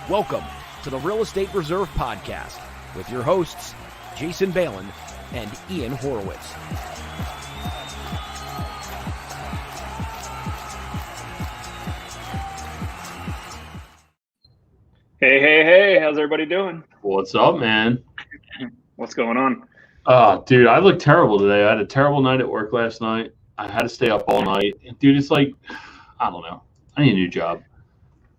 Welcome to the Real Estate Reserve Podcast with your hosts, Jason Balin and Ian Horowitz. Hey, how's everybody doing? What's up, man? What's going on? Dude, I look terrible today. I had a terrible night at work last night. I had to stay up all night. Dude, it's like, I don't know. I need a new job.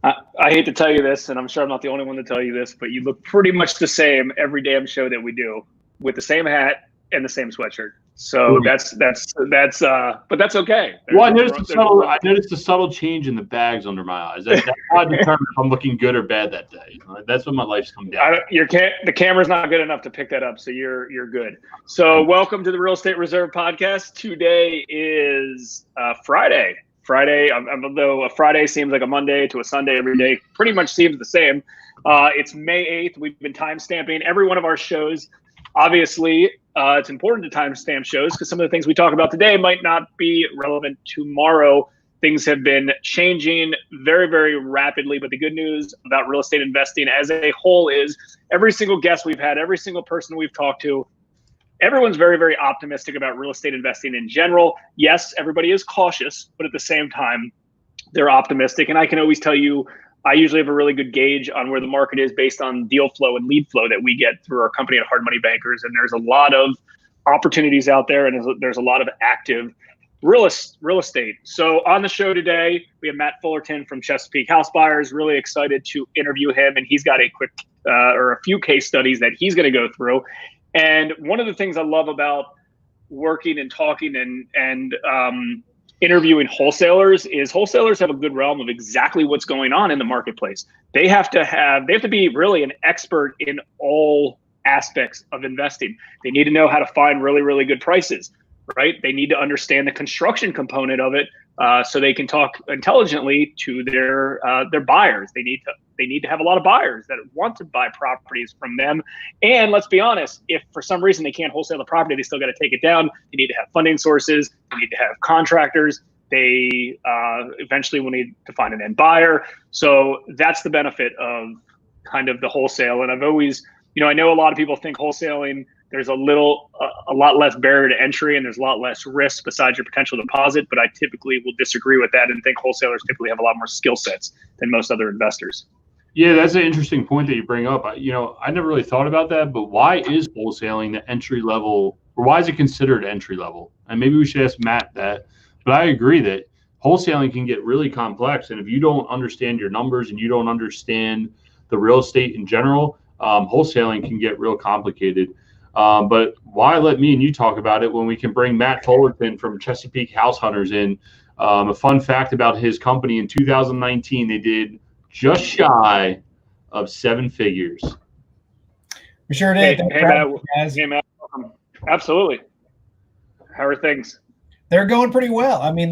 I hate to tell you this, and I'm sure I'm not the only one to tell you this, but you look pretty much the same every damn show that we do with the same hat and the same sweatshirt. So that's but that's okay. Well, I noticed a subtle change in the bags under my eyes. That's how I determine if I'm looking good or bad that day. That's when my life's come down. The camera's not good enough to pick that up, so you're good. So welcome to the Real Estate Reserve Podcast. Today is Friday. Although a Friday seems like a Monday to a Sunday every day, pretty much seems the same. It's May 8th. We've been time-stamping every one of our shows. Obviously, it's important to timestamp shows because some of the things we talk about today might not be relevant tomorrow. Things have been changing very, very rapidly. But the good news about real estate investing as a whole is every single guest we've had, every single person we've talked to, everyone's very, very optimistic about real estate investing in general. Yes, everybody is cautious, but at the same time, they're optimistic. And I can always tell you, I usually have a really good gauge on where the market is based on deal flow and lead flow that we get through our company at Hard Money Bankers. And there's a lot of opportunities out there, and there's a lot of active real estate. So on the show today, we have Matt Fullerton from Chesapeake House Buyers. Really excited to interview him, and he's got a few case studies that he's going to go through. And one of the things I love about working and talking and interviewing wholesalers is wholesalers have a good realm of exactly what's going on in the marketplace. They have to be really an expert in all aspects of investing. They need to know how to find really, really good prices, right? They need to understand the construction component of it so they can talk intelligently to their buyers. They need to have a lot of buyers that want to buy properties from them. And let's be honest, if for some reason they can't wholesale the property, they still got to take it down. They need to have funding sources. They need to have contractors. They eventually will need to find an end buyer. So that's the benefit of kind of the wholesale. And I've always, I know a lot of people think wholesaling, there's a lot less barrier to entry and there's a lot less risk besides your potential deposit. But I typically will disagree with that and think wholesalers typically have a lot more skill sets than most other investors. Yeah, that's an interesting point that you bring up. I never really thought about that, but why is wholesaling the entry level, or why is it considered entry level? And maybe we should ask Matt that. But I agree that wholesaling can get really complex, and if you don't understand your numbers and you don't understand the real estate in general, wholesaling can get real complicated. But why let me and you talk about it when we can bring Matt Fullerton from Chesapeake House Hunters in? A fun fact about his company: in 2019, they did just shy of 7 figures. We sure did. Hey, Matt, welcome. Absolutely. How are things? They're going pretty well. I mean,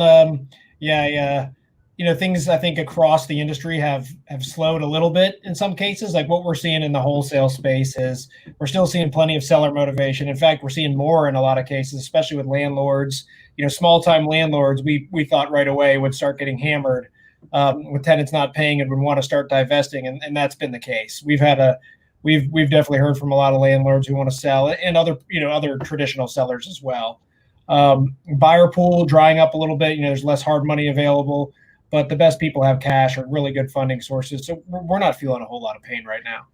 things I think across the industry have slowed a little bit in some cases. Like what we're seeing in the wholesale space is we're still seeing plenty of seller motivation. In fact, we're seeing more in a lot of cases, especially with landlords. Small time landlords, we thought right away would start getting hammered with tenants not paying and would want to start divesting, and that's been the case. We've definitely heard from a lot of landlords who want to sell, and other traditional sellers as well. Buyer pool drying up a little bit. There's less hard money available, but the best people have cash or really good funding sources. So we're not feeling a whole lot of pain right now.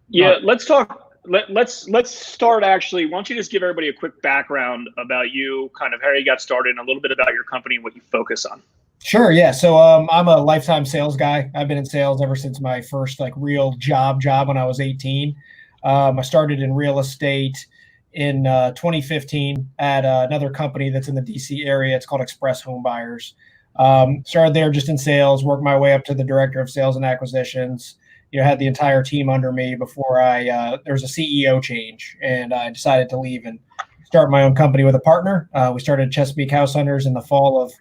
Yeah, let's talk. Let's start actually. Why don't you just give everybody a quick background about you, kind of how you got started, and a little bit about your company and what you focus on. Sure. Yeah. So I'm a lifetime sales guy. I've been in sales ever since my first real job when I was 18. I started in real estate in 2015 at another company that's in the DC area. It's called Express Home Buyers. Started there just in sales, worked my way up to the director of sales and acquisitions. Had the entire team under me before there was a CEO change, and I decided to leave and start my own company with a partner. We started Chesapeake House Hunters in the fall of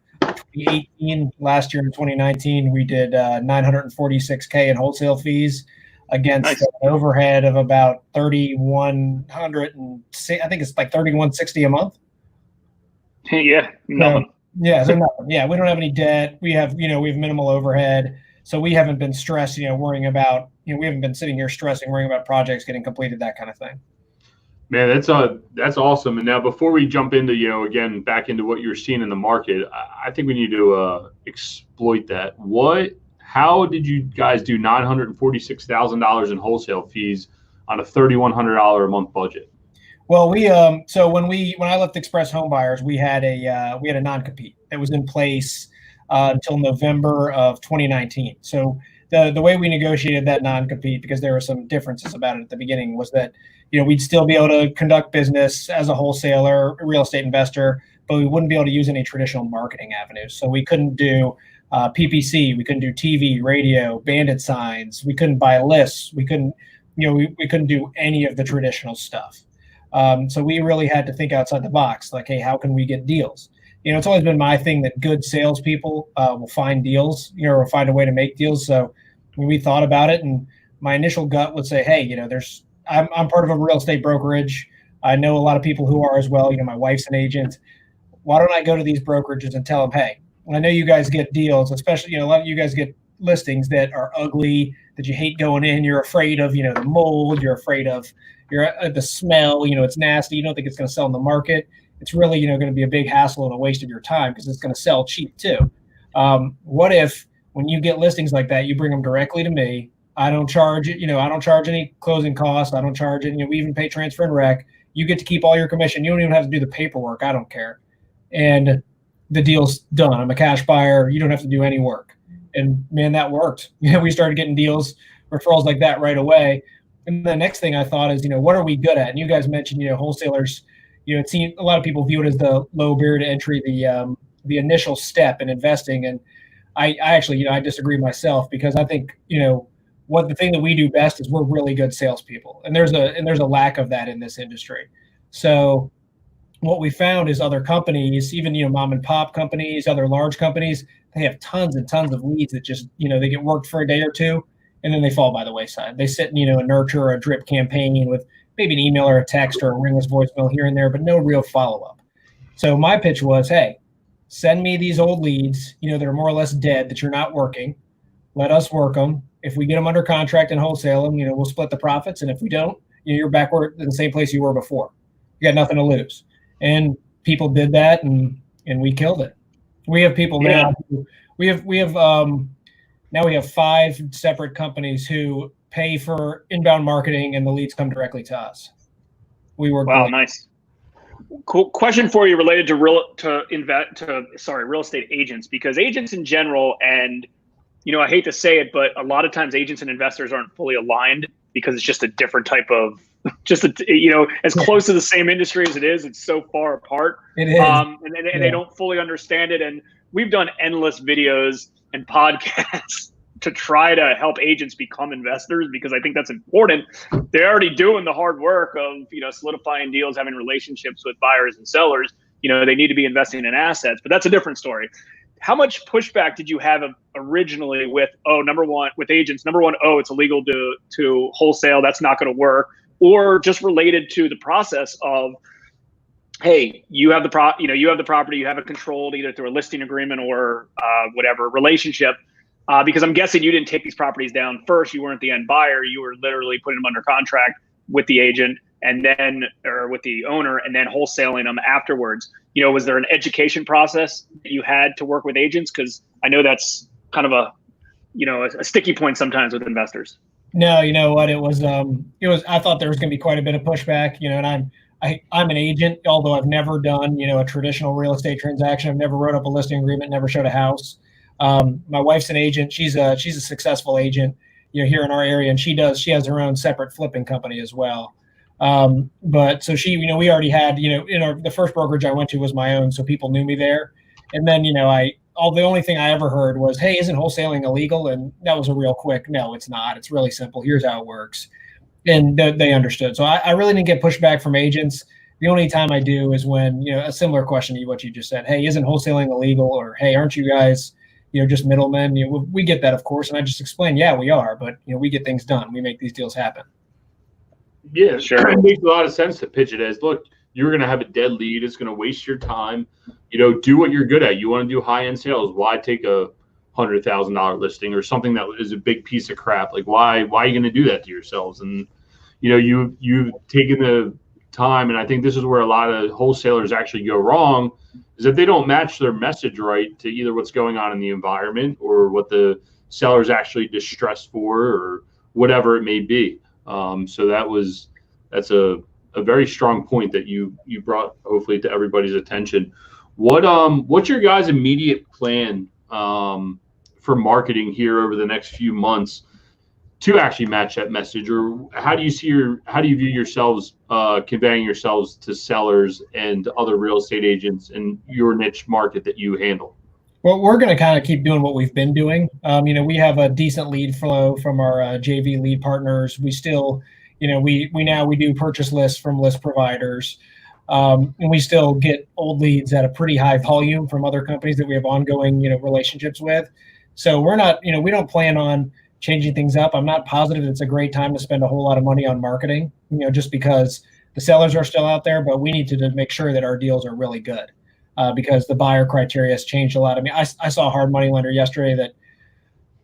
2018. Last year in 2019, we did $946K in wholesale fees against an overhead of about $3,100, and I think it's like $3,160 a month. Yeah, nothing. Yeah, we don't have any debt. We have minimal overhead, so we haven't been stressed, worrying about we haven't been sitting here stressing, worrying about projects getting completed, that kind of thing. Man, that's awesome. And now, before we jump into, again, back into what you're seeing in the market, I think we need to exploit that. How did you guys do $946,000 in wholesale fees on a $3,100 a month budget? Well, so when I left Express Home Buyers, we had a non-compete that was in place until November of 2019. So the way we negotiated that non-compete, because there were some differences about it at the beginning, was that we'd still be able to conduct business as a wholesaler, a real estate investor, but we wouldn't be able to use any traditional marketing avenues. So we couldn't do PPC, we couldn't do TV, radio, bandit signs, we couldn't buy lists, we couldn't we couldn't do any of the traditional stuff. So we really had to think outside the box, like, hey, how can we get deals? It's always been my thing that good salespeople will find deals, or find a way to make deals. So when we thought about it, and my initial gut would say, hey, I'm part of a real estate brokerage. I know a lot of people who are as well. My wife's an agent. Why don't I go to these brokerages and tell them, hey, I know you guys get deals, especially, a lot of you guys get listings that are ugly, that you hate going in. You're afraid of, the mold. You're afraid of the smell. It's nasty. You don't think it's going to sell in the market. It's really, going to be a big hassle and a waste of your time because it's going to sell cheap too. What if when you get listings like that, you bring them directly to me? I don't charge it. I don't charge any closing costs. I don't charge it. We even pay transfer and rec. You get to keep all your commission. You don't even have to do the paperwork. I don't care. And the deal's done. I'm a cash buyer. You don't have to do any work. And man, that worked. We started getting deals, referrals like that right away. And the next thing I thought is, what are we good at? And you guys mentioned, wholesalers, it seems a lot of people view it as the low barrier to entry, the initial step in investing. And I actually, I disagree myself, because I think, the thing that we do best is we're really good salespeople. And there's a lack of that in this industry. So what we found is other companies, even, mom and pop companies, other large companies, they have tons and tons of leads that just, they get worked for a day or two, and then they fall by the wayside. They sit in, a nurture or a drip campaign with maybe an email or a text or a ringless voicemail here and there, but no real follow-up. So my pitch was, hey, send me these old leads, that are more or less dead, that you're not working. Let us work them. If we get them under contract and wholesale them, we'll split the profits. And if we don't, you're backward in the same place you were before. You got nothing to lose. And people did that, and we killed it. We have people now. We have now we have 5 separate companies who pay for inbound marketing, and the leads come directly to us. We work. Wow, nice. Cool question for you related to real estate agents, because agents in general, and I hate to say it, but a lot of times agents and investors aren't fully aligned because it's just a different type of, as close to the same industry as it is, it's so far apart. It is. And they don't fully understand it. And we've done endless videos and podcasts to try to help agents become investors, because I think that's important. They're already doing the hard work of, solidifying deals, having relationships with buyers and sellers. They need to be investing in assets, but that's a different story. How much pushback did you have originally with, with agents? Number one, it's illegal to wholesale. That's not going to work. Or just related to the process of, hey, you have the property, you have it controlled either through a listing agreement or whatever relationship. Because I'm guessing you didn't take these properties down first. You weren't the end buyer. You were literally putting them under contract with the agent or with the owner, and then wholesaling them afterwards. Was there an education process that you had to work with agents? Because I know that's kind of a sticky point sometimes with investors. No, you know what? It was. I thought there was going to be quite a bit of pushback. And I'm an agent, although I've never done a traditional real estate transaction. I've never wrote up a listing agreement, never showed a house. My wife's an agent. She's a successful agent, here in our area, and she has her own separate flipping company as well. But so she, we already had, the first brokerage I went to was my own, so people knew me there. And then, the only thing I ever heard was, hey, isn't wholesaling illegal? And that was a real quick, no, it's not. It's really simple. Here's how it works. And they understood. So I really didn't get pushback from agents. The only time I do is when, a similar question to what you just said, hey, isn't wholesaling illegal? Or, hey, aren't you guys, just middlemen? We get that, of course. And I just explain, yeah, we are, but, we get things done. We make these deals happen. Yeah, sure. It makes a lot of sense to pitch it as, look, you're going to have a dead lead. It's going to waste your time. Do what you're good at. You want to do high-end sales. Why take a $100,000 listing or something that is a big piece of crap. Like, why are you going to do that to yourselves? And, you've taken the time, and I think this is where a lot of wholesalers actually go wrong, is that they don't match their message right to either what's going on in the environment or what the seller's actually distressed for or whatever it may be. So that's a very strong point that you brought, hopefully, to everybody's attention. What's your guys' immediate plan for marketing here over the next few months to actually match that message, or how do you view yourselves conveying yourselves to sellers and other real estate agents in your niche market that you handle? Well, we're going to kind of keep doing what we've been doing. We have a decent lead flow from our JV lead partners. We still, we do purchase lists from list providers. And we still get old leads at a pretty high volume from other companies that we have ongoing, relationships with. So we're not, we don't plan on changing things up. I'm not positive it's a great time to spend a whole lot of money on marketing, just because the sellers are still out there, but we need to make sure that our deals are really good because the buyer criteria has changed a lot. I mean, I saw a hard money lender yesterday that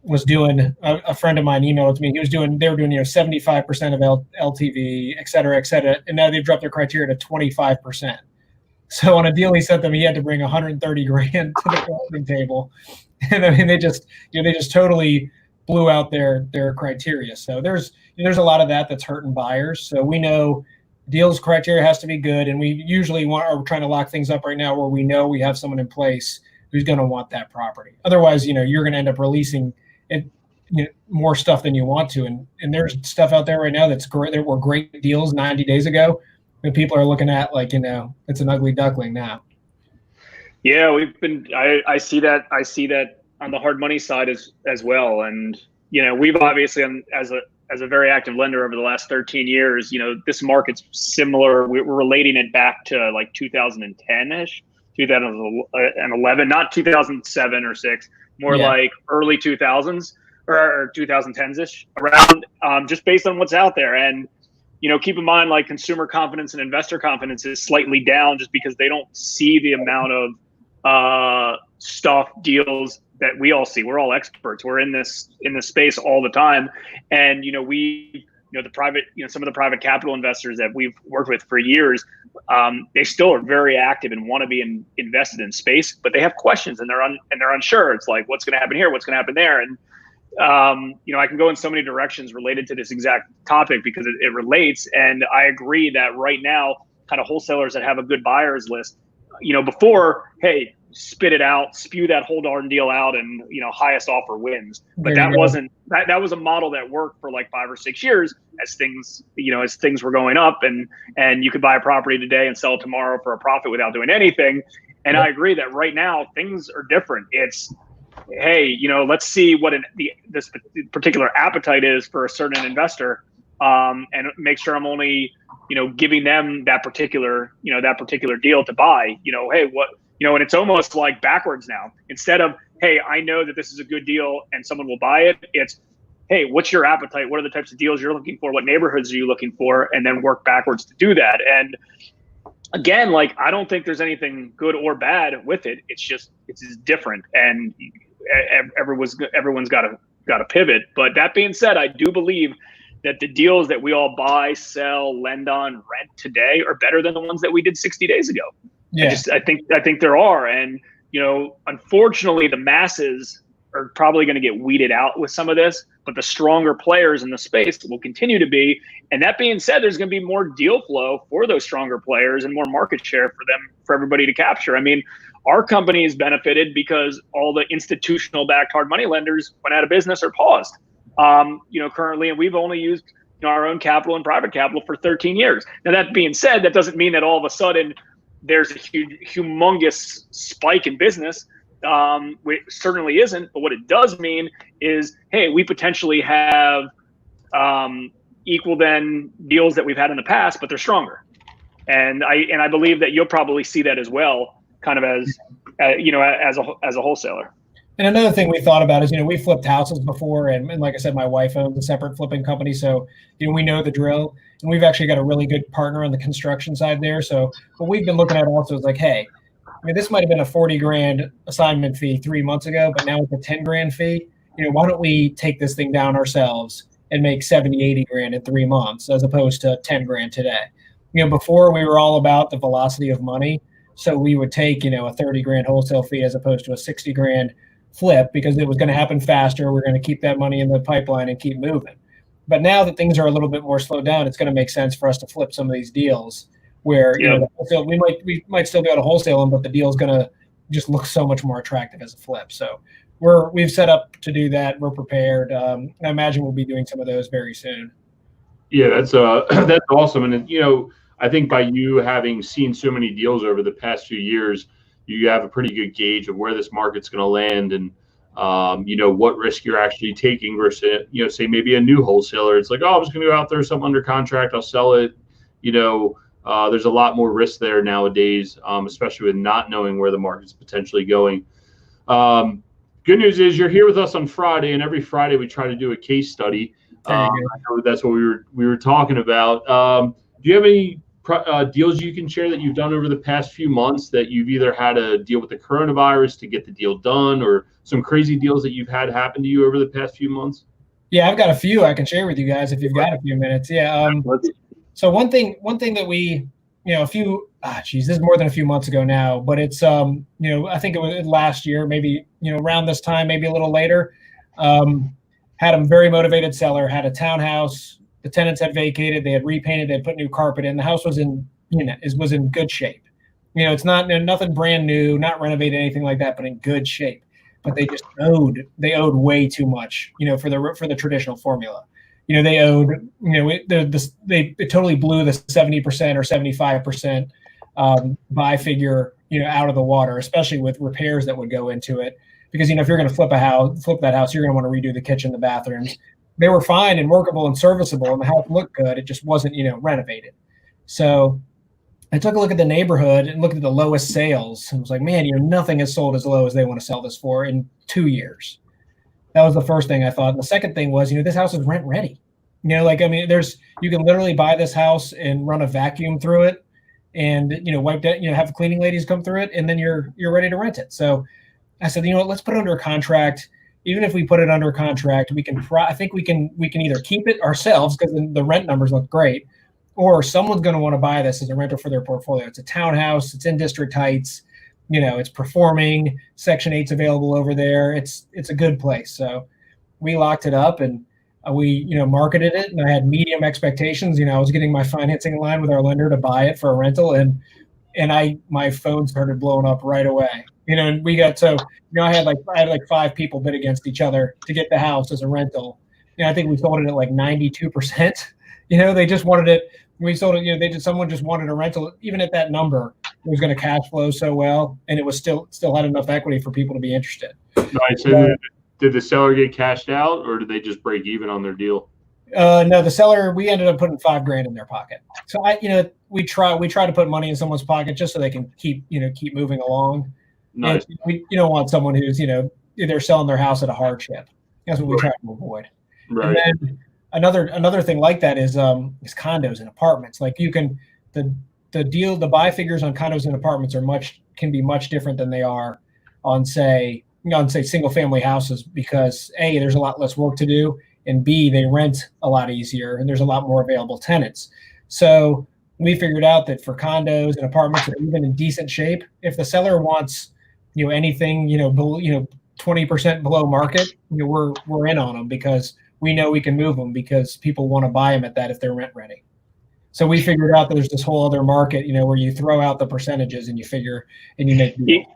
was doing, a friend of mine emailed to me. They were doing 75% of LTV, et cetera, and now they've dropped their criteria to 25%. So on a deal he sent them, he had to bring $130,000 to the closing table, and I mean they just totally blew out their criteria. So there's a lot of that's hurting buyers. So we know deals criteria has to be good, and we usually are trying to lock things up right now where we know we have someone in place who's going to want that property. Otherwise, you're going to end up releasing it, more stuff than you want to. And there's stuff out there right now that's great. There were great deals 90 days ago that people are looking at like, it's an ugly duckling now. Yeah, I see that on the hard money side as well. And, we've obviously, as a very active lender over the last 13 years, this market's similar. We're relating it back to like 2010-ish, 2011, not 2007 or 6, more like early 2000s or 2010s-ish around, just based on what's out there. And, keep in mind, like consumer confidence and investor confidence is slightly down just because they don't see the amount of deals that we all see. We're all experts. We're in this space all the time. And, the private, some of the private capital investors that we've worked with for years, they still are very active and want to be invested in space, but they have questions and they're unsure. It's like, what's going to happen here? What's going to happen there? And, I can go in so many directions related to this exact topic because it relates. And I agree that right now, kind of wholesalers that have a good buyers list, before, hey, spit it out, spew that whole darn deal out, and highest offer wins. But that was a model that worked for like 5 or 6 years as things were going up, and you could buy a property today and sell it tomorrow for a profit without doing anything. And I agree that right now things are different. It's, hey, let's see what this particular appetite is for a certain investor, and make sure I'm only giving them that particular deal to buy. Hey, what. And it's almost like backwards now. Instead of, hey, I know that this is a good deal and someone will buy it, it's, hey, what's your appetite? What are the types of deals you're looking for? What neighborhoods are you looking for? And then work backwards to do that. And again, like, I don't think there's anything good or bad with it. It's just different, and everyone's got to pivot. But that being said, I do believe that the deals that we all buy, sell, lend on, rent today are better than the ones that we did 60 days ago. Yeah. I think there are. And, unfortunately, the masses are probably going to get weeded out with some of this, but the stronger players in the space will continue to be. And that being said, there's going to be more deal flow for those stronger players and more market share for everybody to capture. I mean, our company has benefited because all the institutional backed hard money lenders went out of business or paused, currently, and we've only used our own capital and private capital for 13 years. Now, that being said, that doesn't mean that all of a sudden there's a humongous spike in business. It certainly isn't. But what it does mean is, hey, we potentially have equal then deals that we've had in the past, but they're stronger. And I believe that you'll probably see that as well, kind of as a wholesaler. And another thing we thought about is, we flipped houses before, and like I said, my wife owns a separate flipping company, so we know the drill, and we've actually got a really good partner on the construction side there. So what we've been looking at also is like, hey, I mean, this might have been a 40 grand assignment fee 3 months ago, but now it's a 10 grand fee. Why don't we take this thing down ourselves and make 70, 80 grand in 3 months as opposed to 10 grand today? Before we were all about the velocity of money. So we would take, a 30 grand wholesale fee as opposed to a 60 grand flip because it was going to happen faster. We're going to keep that money in the pipeline and keep moving. But now that things are a little bit more slowed down, it's going to make sense for us to flip some of these deals where we might still be able to wholesale them, but the deal is going to just look so much more attractive as a flip. So we've set up to do that. We're prepared. I imagine we'll be doing some of those very soon. Yeah, that's awesome. And I think by you having seen so many deals over the past few years, you have a pretty good gauge of where this market's going to land and what risk you're actually taking versus, say maybe a new wholesaler. It's like, oh, I'm just going to go out there, something under contract, I'll sell it. There's a lot more risk there nowadays, especially with not knowing where the market's potentially going. Good news is you're here with us on Friday, and every Friday we try to do a case study. I know that's what we were talking about. Do you have any deals you can share that you've done over the past few months that you've either had to deal with the coronavirus to get the deal done, or some crazy deals that you've had happen to you over the past few months? Yeah, I've got a few I can share with you guys if you've got a few minutes. Yeah. So one thing that we, this is more than a few months ago now, but it's, I think it was last year, maybe, around this time, maybe a little later, had a very motivated seller, had a townhouse. The tenants had vacated. They had repainted. They had put new carpet in. The house was in good shape. It's not nothing brand new, not renovated, anything like that, but in good shape. But they just owed way too much, for the traditional formula. They owed, it totally blew the 70% or 75% buy figure, out of the water, especially with repairs that would go into it. Because, if you're going to flip that house, you're going to want to redo the kitchen, the bathrooms. They were fine and workable and serviceable, and the house looked good. It just wasn't, renovated. So I took a look at the neighborhood and looked at the lowest sales and was like, man, nothing has sold as low as they want to sell this for in 2 years. That was the first thing I thought. And the second thing was, this house is rent ready. You can literally buy this house and run a vacuum through it and, wipe that, have cleaning ladies come through it, and then you're ready to rent it. So I said, let's put it under a contract. Even if we put it under a contract, I think we can either keep it ourselves because the rent numbers look great, or someone's going to want to buy this as a rental for their portfolio. It's a townhouse. It's in District Heights. It's performing. Section 8's available over there. It's a good place. So we locked it up and we, marketed it, and I had medium expectations. I was getting my financing in line with our lender to buy it for a rental, and my phone started blowing up right away. And we got I had like 5 people bid against each other to get the house as a rental. I think we sold it at like 92%. They just wanted it. We sold it. Someone just wanted a rental. Even at that number, it was going to cash flow so well, and it was still had enough equity for people to be interested. Nice. So did the seller get cashed out, or did they just break even on their deal? No, the seller, we ended up putting $5,000 in their pocket. So we try to put money in someone's pocket just so they can keep moving along. Nice. You don't want someone who's, they're selling their house at a hardship. That's what we try to avoid. Right. And then another thing like that is condos and apartments. Like the buy figures on condos and apartments can be much different than they are on say single family houses, because A, there's a lot less work to do, and B, they rent a lot easier and there's a lot more available tenants. So we figured out that for condos and apartments that are even in decent shape, if the seller wants anything, below, 20% below market, we're in on them, because we know we can move them because people want to buy them at that if they're rent ready. So we figured out that there's this whole other market, where you throw out the percentages and you make.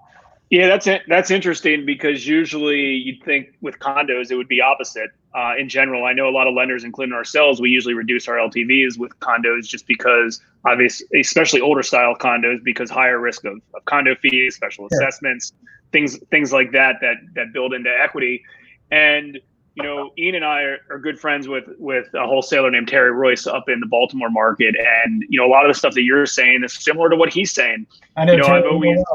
Yeah, that's interesting, because usually you'd think with condos it would be opposite. In general, I know a lot of lenders, including ourselves, we usually reduce our LTVs with condos just because, obviously, especially older style condos, because higher risk of condo fees, special assessments, things like that build into equity. And Ian and I are good friends with a wholesaler named Terry Royce up in the Baltimore market, and a lot of the stuff that you're saying is similar to what he's saying. I know,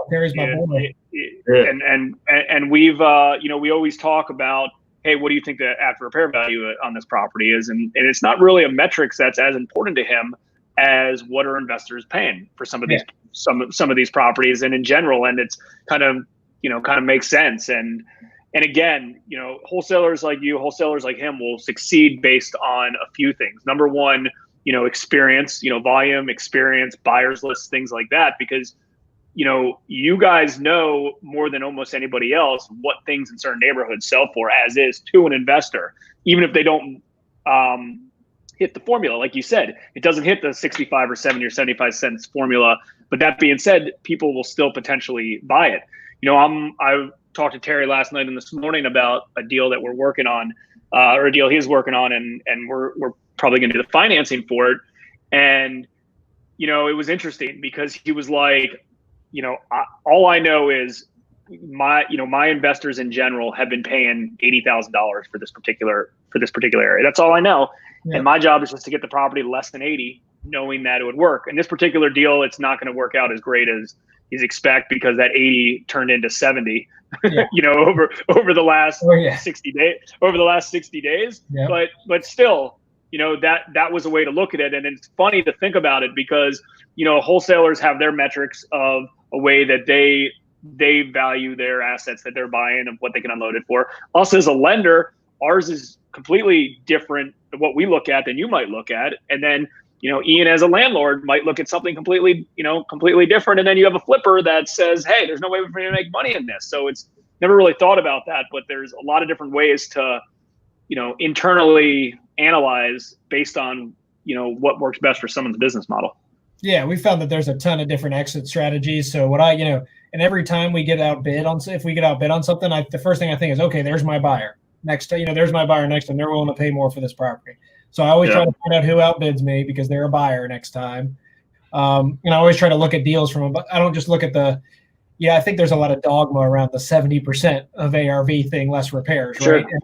Terry's my boy. And we've we always talk about, hey, what do you think the after repair value on this property is? And it's not really a metrics that's as important to him, as what are investors paying for some of these some of these properties and in general, and it's kind of makes sense. And again, wholesalers like you, wholesalers like him will succeed based on a few things. Number one, experience, volume, experience, buyers lists, things like that, because you guys know more than almost anybody else what things in certain neighborhoods sell for as is to an investor, even if they don't hit the formula. Like you said, it doesn't hit the 65 or 70 or 75 cents formula. But that being said, people will still potentially buy it. I talked to Terry last night and this morning about a deal that we're working on, or a deal he's working on, and we're probably going to do the financing for it. And, it was interesting because he was like, all I know is my investors in general have been paying $80,000 for this particular area. That's all I know. Yeah. And my job is just to get the property less than 80, knowing that it would work. And this particular deal, it's not going to work out as great as he's expect, because that 80 turned into 70, over the last 60 days, Yeah. But still, that was a way to look at it. And it's funny to think about it because, wholesalers have their metrics of a way that they value their assets that they're buying and what they can unload it for. Us as a lender, ours is completely different than what we look at than you might look at. And then, Ian as a landlord might look at something completely different. And then you have a flipper that says, hey, there's no way for me to make money in this. So it's never really thought about that, but there's a lot of different ways to, internally analyze based on, what works best for someone's business model. Yeah, we found that there's a ton of different exit strategies. So and every time we get outbid on, if we get outbid on something, the first thing I think is, okay, there's my buyer. Next, there's my buyer next time. They're willing to pay more for this property. So I always try to find out who outbids me because they're a buyer next time. And I always try to look at deals I don't just look at I think there's a lot of dogma around the 70% of ARV thing, less repairs, sure. Right? And,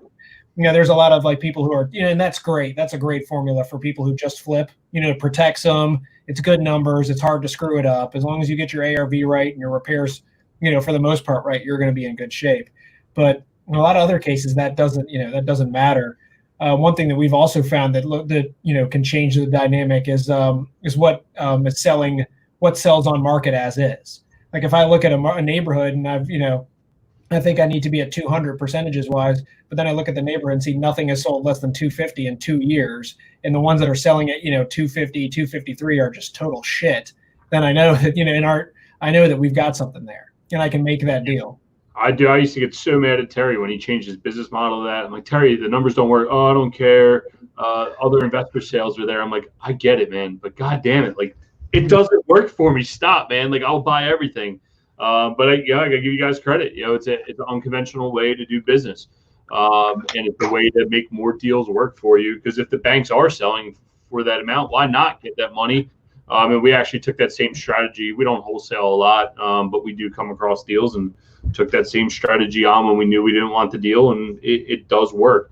there's a lot of people who are, and that's great. That's a great formula for people who just flip, it protects them. It's good numbers. It's hard to screw it up. As long as you get your ARV right and your repairs, for the most part, right, you're going to be in good shape. But in a lot of other cases, that doesn't matter. One thing that we've also found that can change the dynamic is what is selling, what sells on market as is. Like if I look at a neighborhood and I think I need to be at 200 percentages wise, but then I look at the neighborhood and see nothing has sold less than 250 in 2 years. And the ones that are selling at, 250, 253 are just total shit. Then I know that, I know that we've got something there and I can make that deal. I do. I used to get so mad at Terry when he changed his business model to that. I'm like, Terry, the numbers don't work. Oh, I don't care. Other investor sales are there. I'm like, I get it, man. But God damn it. Like, it doesn't work for me. Stop, man. Like, I'll buy everything. But I got to give you guys credit. It's an unconventional way to do business. And it's a way to make more deals work for you. Because if the banks are selling for that amount, why not get that money? And we actually took that same strategy. We don't wholesale a lot, but we do come across deals and took that same strategy on when we knew we didn't want the deal, and it does work.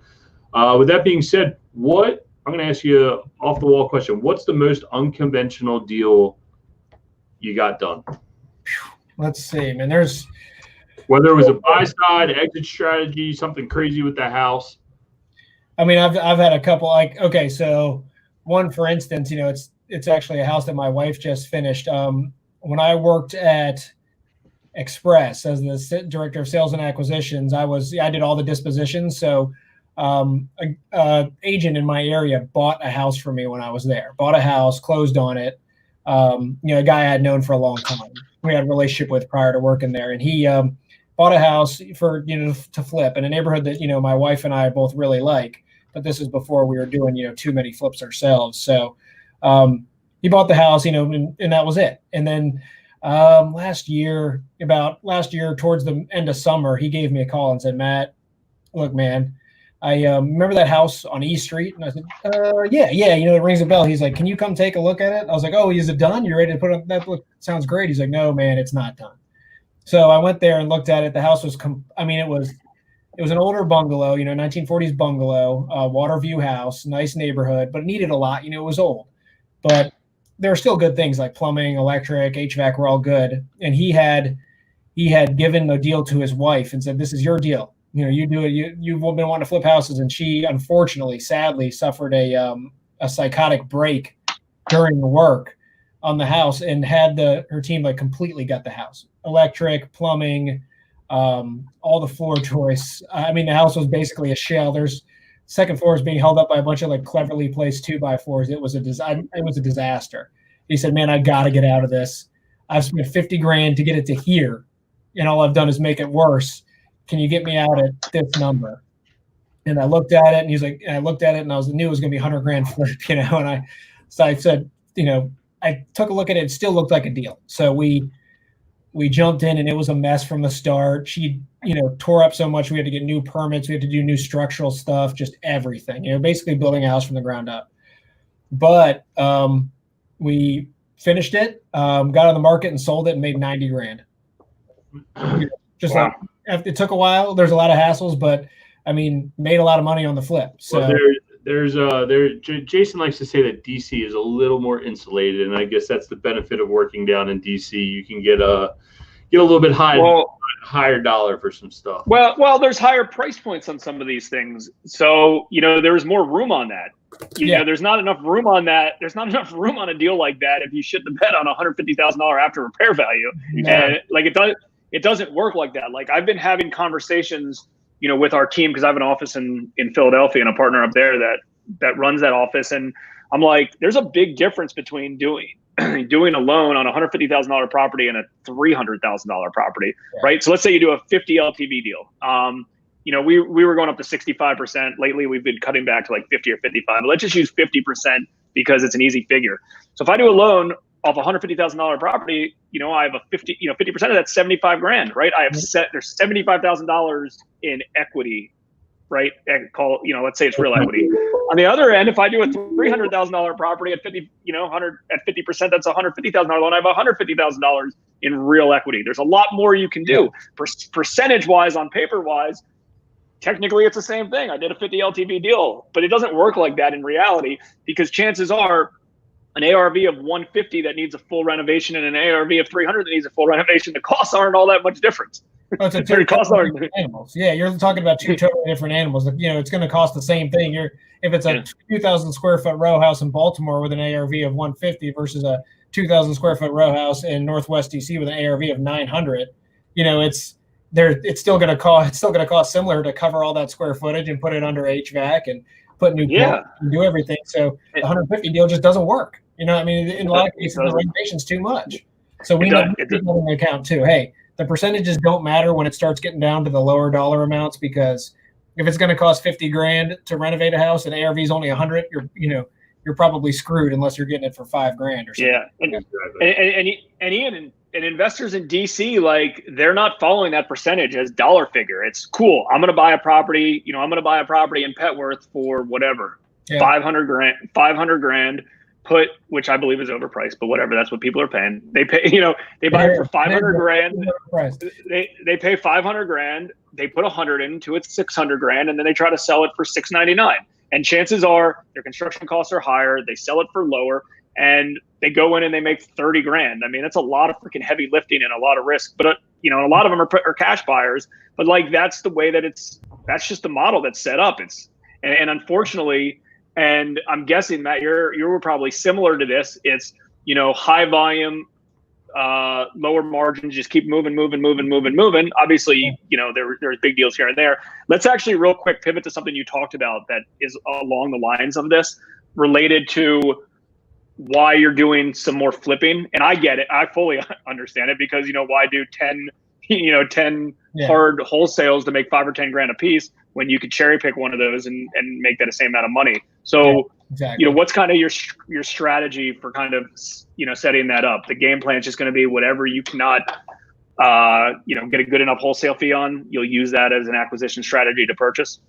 With that being said, I'm going to ask you an off-the-wall question. What's the most unconventional deal you got done? Let's see, man. Whether it was a buy-side, exit strategy, something crazy with the house. I mean, I've had a couple. So one, for instance, it's actually a house that my wife just finished. When I worked at Express as the director of sales and acquisitions, I did all the dispositions. So a agent in my area bought a house for me when I was there. Bought a house, closed on it. A guy I had known for a long time. We had a relationship with prior to working there, and he bought a house for to flip in a neighborhood that my wife and I both really like. But this is before we were doing too many flips ourselves. So he bought the house, and that was it. And then last year, towards the end of summer, he gave me a call and said, Matt, look, man, I remember that house on East Street. And I said, yeah, it rings a bell. He's like, can you come take a look at it? I was like, oh, is it done? You ready to put it? That sounds great. He's like, no, man, it's not done. So I went there and looked at it. The house was, it was an older bungalow, 1940s bungalow, water view house, nice neighborhood, but it needed a lot. It was old, but there are still good things like plumbing, electric, HVAC were all good. And he had given the deal to his wife and said, this is your deal. You do it. You've been wanting to flip houses. And she, unfortunately, sadly, suffered a psychotic break during the work on the house and had her team like completely gut the house, electric, plumbing, all the floor choice. I mean, the house was basically a shell. There's second floor is being held up by a bunch of like cleverly placed 2x4s. It was a disaster. He said, man, I got to get out of this. I've spent $50,000 to get it to here, and all I've done is make it worse. Can you get me out at this number? And I looked at it, and he's like, and I looked at it, and I knew it was going to be $100,000 flip, you know. And I said, you know, I took a look at it. It still looked like a deal. So we jumped in, and it was a mess from the start. She, you know, tore up so much. We had to get new permits. We had to do new structural stuff, just everything, you know, basically building a house from the ground up. But we finished it, got on the market and sold it and made $90,000. Just wow. Like, it took a while. There's a lot of hassles, but I mean, made a lot of money on the flip. So well, Jason likes to say that DC is a little more insulated, and I guess that's the benefit of working down in DC. You can get a little bit higher dollar for some stuff. Well, there's higher price points on some of these things, so you know there's more room on that. You know, there's not enough room on that. There's not enough room on a deal like that if you shit the bed on $150,000 after repair value. And like it doesn't work like that. Like I've been having conversations, you know, with our team because I have an office in Philadelphia and a partner up there that runs that office, and I'm like, there's a big difference between doing a loan on a $150,000 property and a $300,000 property, right? So let's say you do a 50 LTV deal. You know, we were going up to 65%. Lately, we've been cutting back to like 50 or 55. But let's just use 50% because it's an easy figure. So if I do a loan off a $150,000 property, you know, I have 50% of that's $75,000, right? There's $75,000 in equity, right? Let's say it's real equity. On the other end, if I do a $300,000 property at 50, you know, 100 at 50%, that's a $150,000 loan. I have $150,000 in real equity. There's a lot more you can do. Percentage wise, on paper wise, technically it's the same thing. I did a 50 LTV deal, but it doesn't work like that in reality because chances are an ARV of 150 that needs a full renovation and an ARV of 300 that needs a full renovation, the costs aren't all that much different. Oh, it's two totally different animals. Yeah, you're talking about two totally different animals. You know, it's going to cost the same thing. If it's a 2,000 square foot row house in Baltimore with an ARV of 150 versus a 2,000 square foot row house in Northwest DC with an ARV of 900, you know, it's still going to cost similar to cover all that square footage and put it under HVAC and put new and do everything. So the 150 deal just doesn't work. You know, I mean, in a lot of cases, the renovation's too much. So we need to take that into account too. Hey, the percentages don't matter when it starts getting down to the lower dollar amounts, because if it's going to cost $50,000 to renovate a house and ARV is only 100, you're probably screwed unless you're getting it for $5,000 or something. Yeah, and Ian and investors in DC, like they're not following that percentage as dollar figure. It's cool. I'm going to buy a property. You know, I'm going to buy a property in Petworth for whatever, $500,000. Which I believe is overpriced, but whatever. That's what people are paying. They pay, they buy it for $500,000. They pay $500,000. They put 100 into it, $600,000, and then they try to sell it for $699. And chances are their construction costs are higher. They sell it for lower, and they go in and they make $30,000. I mean, that's a lot of freaking heavy lifting and a lot of risk. But a lot of them are cash buyers. But like that's the way that's just the model that's set up. And unfortunately. And I'm guessing, Matt, you were probably similar to this. It's, high volume, lower margins, just keep moving. Obviously, there's big deals here and there. Let's actually real quick pivot to something you talked about that is along the lines of this, related to why you're doing some more flipping. And I get it. I fully understand it because, why do 10 hard wholesales to make $5,000 or $10,000 a piece when you could cherry pick one of those and make that the same amount of money. So, exactly. What's kind of your strategy for kind of, setting that up? The game plan is just going to be whatever you cannot, get a good enough wholesale fee on, you'll use that as an acquisition strategy to purchase.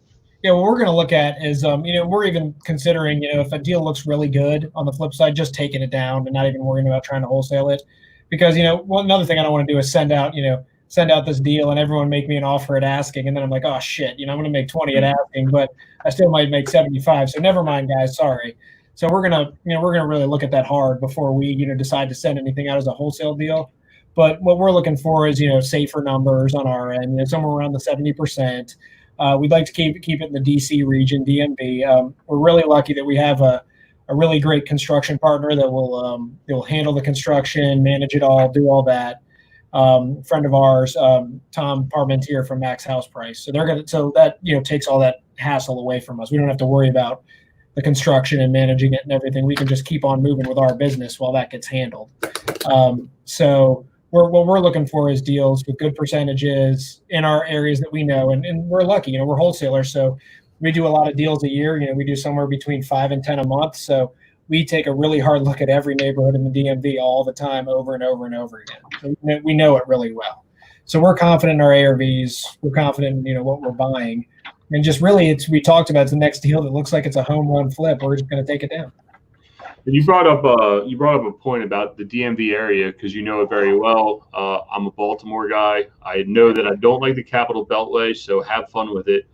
Yeah, what we're going to look at is, we're even considering, if a deal looks really good on the flip side, just taking it down and not even worrying about trying to wholesale it. Because, another thing I don't want to do is send out this deal and everyone make me an offer at asking. And then I'm like, oh shit, I'm going to make 20 at asking, but I still might make 75. So never mind, guys. Sorry. So we're going to really look at that hard before we, decide to send anything out as a wholesale deal. But what we're looking for is, safer numbers on our end, somewhere around the 70%. We'd like to keep it in the DC region, DMV. We're really lucky that we have a a really great construction partner that will handle the construction, manage it all, do all that. Friend of ours, Tom Parmentier from Max House Price. So that takes all that hassle away from us. We don't have to worry about the construction and managing it and everything. We can just keep on moving with our business while that gets handled. So what we're looking for is deals with good percentages in our areas that we know, and we're lucky. We're wholesalers, so we do a lot of deals a year. We do somewhere between 5 and 10 a month. So we take a really hard look at every neighborhood in the DMV all the time, over and over and over again. So we know it really well. So we're confident in our ARVs. We're confident in what we're buying, and just really, we talked about it's the next deal that looks like it's a home run flip. We're just going to take it down. And you brought up a point about the DMV area because you know it very well. I'm a Baltimore guy. I know that I don't like the Capital Beltway, so have fun with it.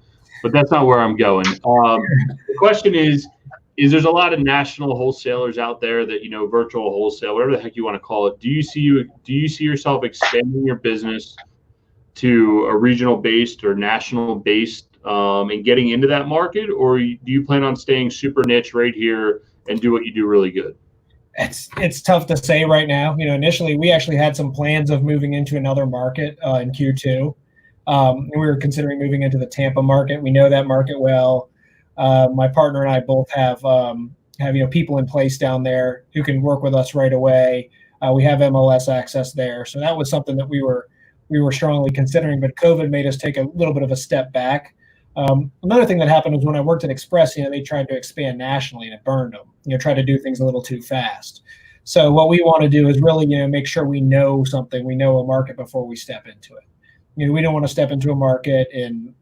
But that's not where I'm going. The question is there's a lot of national wholesalers out there that virtual wholesale, whatever the heck you want to call it. Do you see yourself expanding your business to a regional based or national based and getting into that market, or do you plan on staying super niche right here and do what you do really good? It's tough to say right now. Initially we actually had some plans of moving into another market in Q2. And we were considering moving into the Tampa market. We know that market well. My partner and I both have people in place down there who can work with us right away. We have MLS access there, so that was something that we were strongly considering. But COVID made us take a little bit of a step back. Another thing that happened was when I worked at Express, they tried to expand nationally and it burned them. Tried to do things a little too fast. So what we want to do is really make sure we know something, we know a market before we step into it. We don't want to step into a market and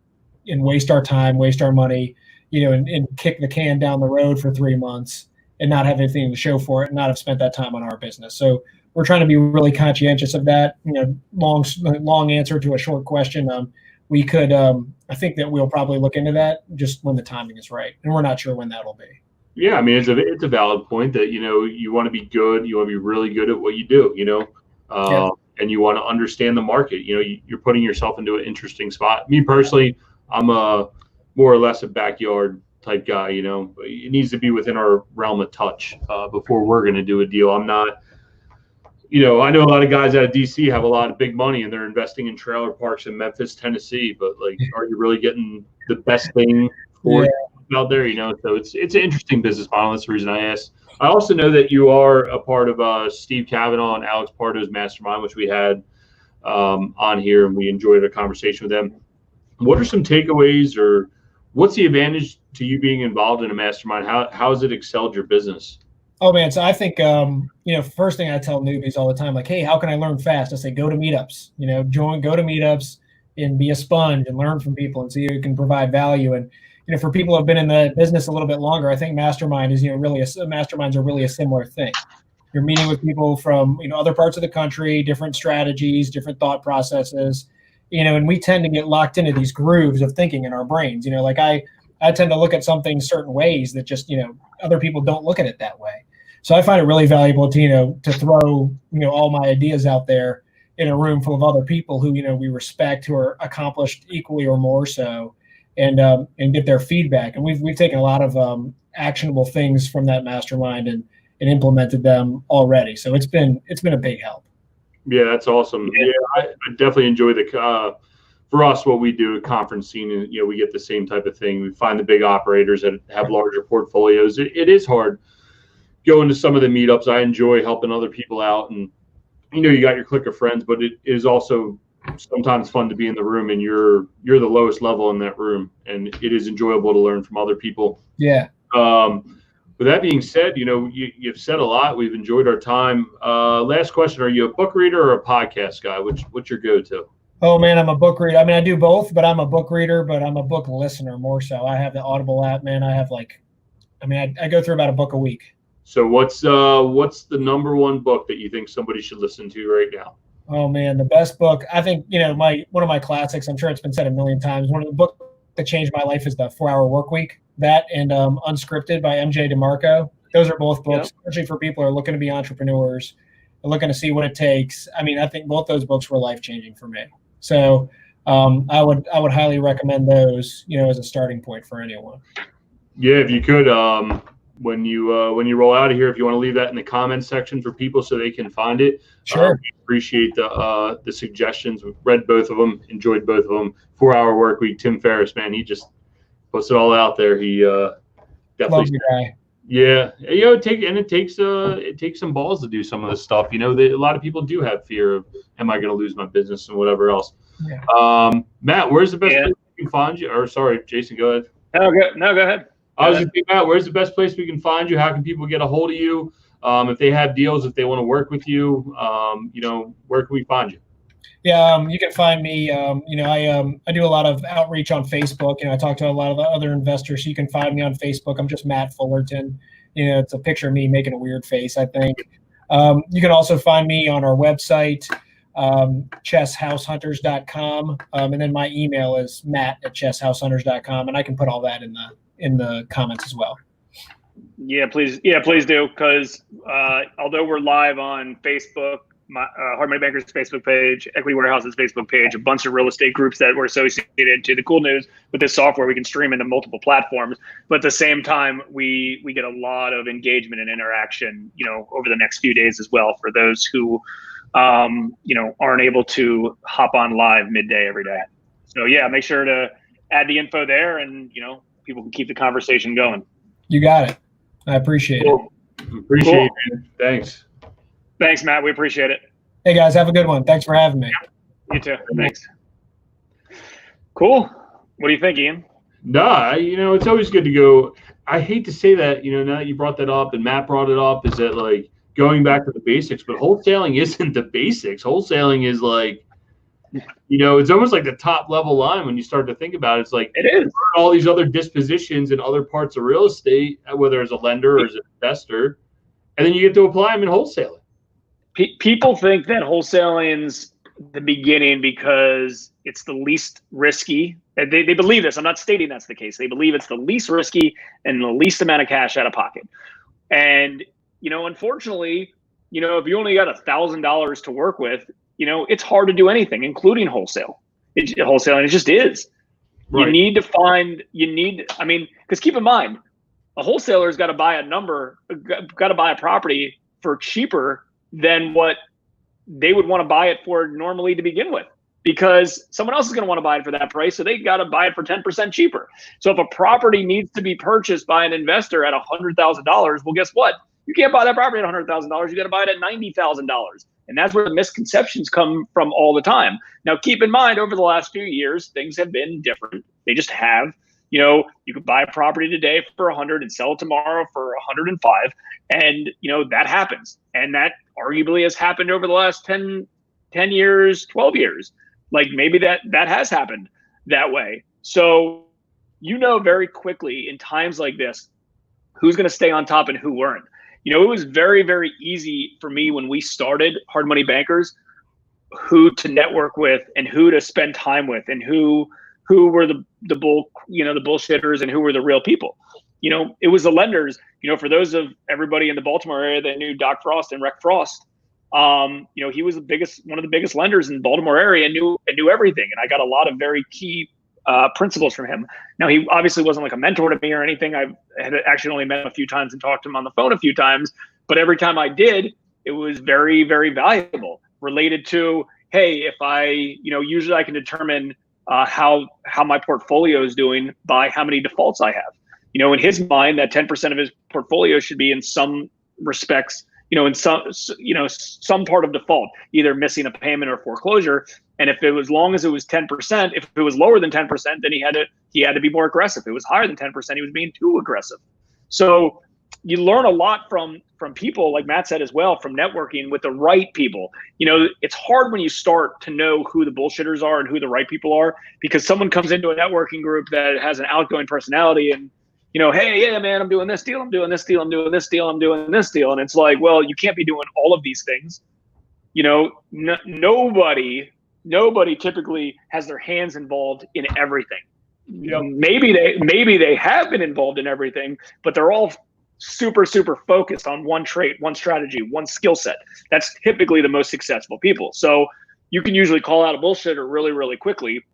waste our time, waste our money, and kick the can down the road for 3 months and not have anything to show for it and not have spent that time on our business. So we're trying to be really conscientious of that. Long answer to a short question. We could, I think that we'll probably look into that just when the timing is right, and we're not sure when that'll be. Yeah, I mean, it's a valid point that you want to be good, you want to be really good at what you do, and you want to understand the market. You're putting yourself into an interesting spot. Me personally, I'm a more or less a backyard type guy. It needs to be within our realm of touch before we're going to do a deal. I'm not. I know a lot of guys out of DC have a lot of big money and they're investing in trailer parks in Memphis, Tennessee. But are you really getting the best thing for it out there? So it's an interesting business model. That's the reason I asked. I also know that you are a part of Steve Cavanaugh and Alex Pardo's mastermind, which we had on here, and we enjoyed a conversation with them. What are some takeaways, or what's the advantage to you being involved in a mastermind? How has it excelled your business? Oh man, so I think first thing I tell newbies all the time, hey, how can I learn fast? I say go to meetups. Go to meetups and be a sponge and learn from people and see who can provide value. And for people who have been in the business a little bit longer, I think mastermind is masterminds are really a similar thing. You're meeting with people from other parts of the country, different strategies, different thought processes. And we tend to get locked into these grooves of thinking in our brains. I tend to look at something certain ways that just other people don't look at it that way. So I find it really valuable to throw all my ideas out there in a room full of other people who we respect, who are accomplished equally or more so, and get their feedback. And we've taken a lot of actionable things from that mastermind and implemented them already. So it's been a big help. Yeah, that's awesome. Yeah, I definitely enjoy for us, what we do at conference scene, and we get the same type of thing. We find the big operators that have larger portfolios. It is hard going to some of the meetups. I enjoy helping other people out, and you got your clique of friends, but it is also sometimes fun to be in the room and you're the lowest level in that room, and it is enjoyable to learn from other people. Yeah. With that being said, you've said a lot. We've enjoyed our time. Last question: are you a book reader or a podcast guy? What's your go-to? Oh man, I'm a book reader. I mean, I do both, but I'm a book reader, but I'm a book listener more so. I have the Audible app, man. I have I go through about a book a week. So what's the number one book that you think somebody should listen to right now? Oh man, the best book. I think, one of my classics, I'm sure it's been said a million times. One of the books that changed my life is the 4-Hour Workweek. That and Unscripted by MJ DeMarco. Those are both books, especially for people who are looking to be entrepreneurs, looking to see what it takes. I mean, I think both those books were life-changing for me. So I would highly recommend those, as a starting point for anyone. Yeah, if you could, when you roll out of here, if you want to leave that in the comments section for people so they can find it. Sure. We appreciate the suggestions. We've read both of them, enjoyed both of them. 4-Hour Work Week. Tim Ferriss, man, he just puts it all out there. He definitely. Love the guy. Yeah, it takes some balls to do some of this stuff. A lot of people do have fear of, am I going to lose my business and whatever else. Yeah. Matt, where's the best place we can find you? Or sorry, Jason, go ahead. No, go ahead. I was just thinking, Matt, where's the best place we can find you? How can people get a hold of you? If they have deals, if they want to work with you, where can we find you? Yeah, you can find me. I do a lot of outreach on Facebook. I talk to a lot of the other investors. So you can find me on Facebook. I'm just Matt Fullerton. It's a picture of me making a weird face, I think. You can also find me on our website, cheshousehunters.com. And then my email is matt@cheshousehunters.com. And I can put all that in the comments as well. Yeah, please do. Because although we're live on Facebook, Hard Money Bankers Facebook page, Equity Warehouse's Facebook page, a bunch of real estate groups that we're associated to. The cool news with this software, we can stream into multiple platforms, but at the same time, we get a lot of engagement and interaction, over the next few days as well for those who, aren't able to hop on live midday every day. So yeah, make sure to add the info there, and people can keep the conversation going. You got it. I appreciate it. Appreciate it, man. Thanks. Thanks, Matt. We appreciate it. Hey, guys, have a good one. Thanks for having me. You too. Thanks. Cool. What do you think, Ian? Nah, it's always good to go. I hate to say that, now that you brought that up and Matt brought it up, is that like going back to the basics, but wholesaling isn't the basics. Wholesaling is like, it's almost like the top level line when you start to think about it. It's like it is all these other dispositions in other parts of real estate, whether as a lender or as an investor, and then you get to apply them in wholesaling. People think that wholesaling's the beginning because it's the least risky. They believe this. I'm not stating that's the case. They believe it's the least risky and the least amount of cash out of pocket. And, unfortunately, if you only got $1,000 to work with, it's hard to do anything, including wholesale. Wholesaling, it just is. Right. Because keep in mind, a wholesaler's got to buy a property for cheaper than what they would want to buy it for normally to begin with, because someone else is going to want to buy it for that price. So they got to buy it for 10% cheaper. So if a property needs to be purchased by an investor at $100,000, well, guess what? You can't buy that property at $100,000. You got to buy it at $90,000. And that's where the misconceptions come from all the time. Now, keep in mind, over the last few years, things have been different. They just have. You could buy a property today for 100 and sell it tomorrow for 105. And, that happens. And that arguably has happened over the last 10 years, 12 years. Like maybe that has happened that way. So, very quickly in times like this, who's going to stay on top and who weren't. It was very, very easy for me when we started Hard Money Bankers, who to network with and who to spend time with and who were the bullshitters and who were the real people. It was the lenders. For those of everybody in the Baltimore area that knew Doc Frost and Rec Frost, he was one of the biggest lenders in the Baltimore area and knew everything. And I got a lot of very key principles from him. Now, he obviously wasn't like a mentor to me or anything. I had actually only met him a few times and talked to him on the phone a few times, but every time I did, it was very, very valuable, related to, hey, if usually I can determine how my portfolio is doing by how many defaults I have. In his mind, that 10% of his portfolio should be in some respects, in some part of default, either missing a payment or foreclosure. And if it was long as it was 10%, if it was lower than 10%, then he had to be more aggressive. If it was higher than 10%, he was being too aggressive. So you learn a lot from people, like Matt said as well, from networking with the right people. It's hard when you start to know who the bullshitters are and who the right people are, because someone comes into a networking group that has an outgoing personality and, hey, yeah, man, I'm doing this deal, I'm doing this deal, I'm doing this deal, I'm doing this deal. And it's like, well, you can't be doing all of these things. Nobody typically has their hands involved in everything. Yep. Maybe they have been involved in everything, but they're all super, super focused on one trait, one strategy, one skill set. That's typically the most successful people. So you can usually call out a bullshitter really, really quickly.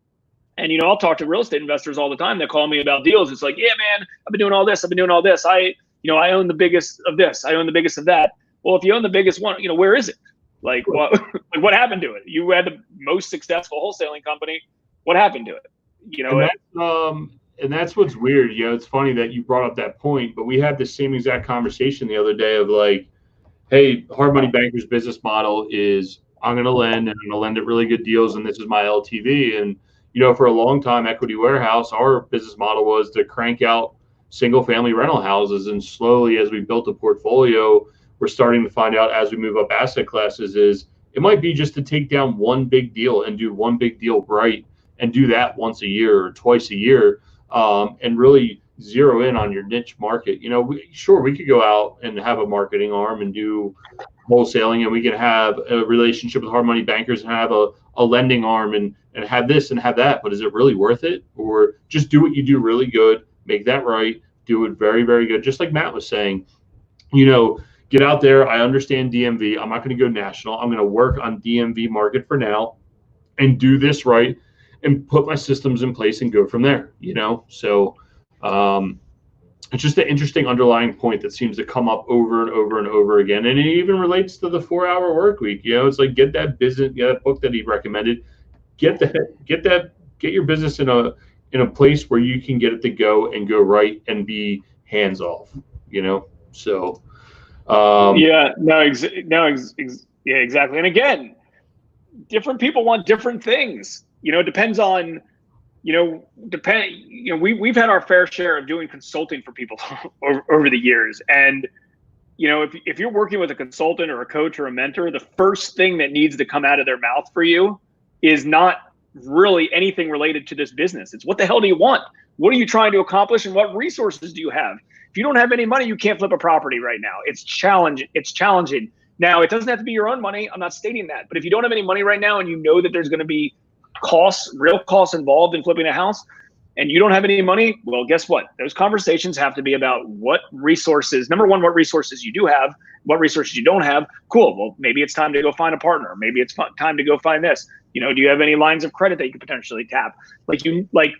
And, I'll talk to real estate investors all the time that call me about deals. It's like, yeah, man, I've been doing all this. I, I own the biggest of this, I own the biggest of that. Well, if you own the biggest one, where is it? Like what happened to it? You had the most successful wholesaling company. What happened to it? And that's what's weird. It's funny that you brought up that point, but we had the same exact conversation the other day of like, hey, Hard Money Banker's business model is I'm going to lend, and I'm going to lend at really good deals, and this is my LTV. And, for a long time, Equity Warehouse, our business model was to crank out single-family rental houses. And slowly, as we built a portfolio, we're starting to find out as we move up asset classes is it might be just to take down one big deal and do one big deal right and do that once a year or twice a year, and really zero in on your niche market. We could go out and have a marketing arm and do wholesaling, and we can have a relationship with Hard Money Bankers and have a lending arm and have this and have that. But is it really worth it? Or just do what you do really good, make that right, do it very, very good. Just like Matt was saying, get out there. I understand DMV. I'm not going to go national. I'm going to work on DMV market for now and do this right and put my systems in place and go from there, So it's just an interesting underlying point that seems to come up over and over and over again. And it even relates to the 4-hour work week. It's like, get that business, that book that he recommended, get your business in a place where you can get it to go and go right and be hands off, So, exactly. And again, different people want different things. It depends on, we've had our fair share of doing consulting for people over the years. And, if you're working with a consultant or a coach or a mentor, the first thing that needs to come out of their mouth for you is not really anything related to this business. It's what the hell do you want? What are you trying to accomplish? And what resources do you have? If you don't have any money, you can't flip a property right now. It's challenging. Now, it doesn't have to be your own money. I'm not stating that. But if you don't have any money right now and you know that there's going to be real costs involved in flipping a house, and you don't have any money, well, guess what? Those conversations have to be about what resources, number one, what resources you do have, what resources you don't have. Cool. Well, maybe it's time to go find a partner. Maybe it's time to go find this. Do you have any lines of credit that you could potentially tap?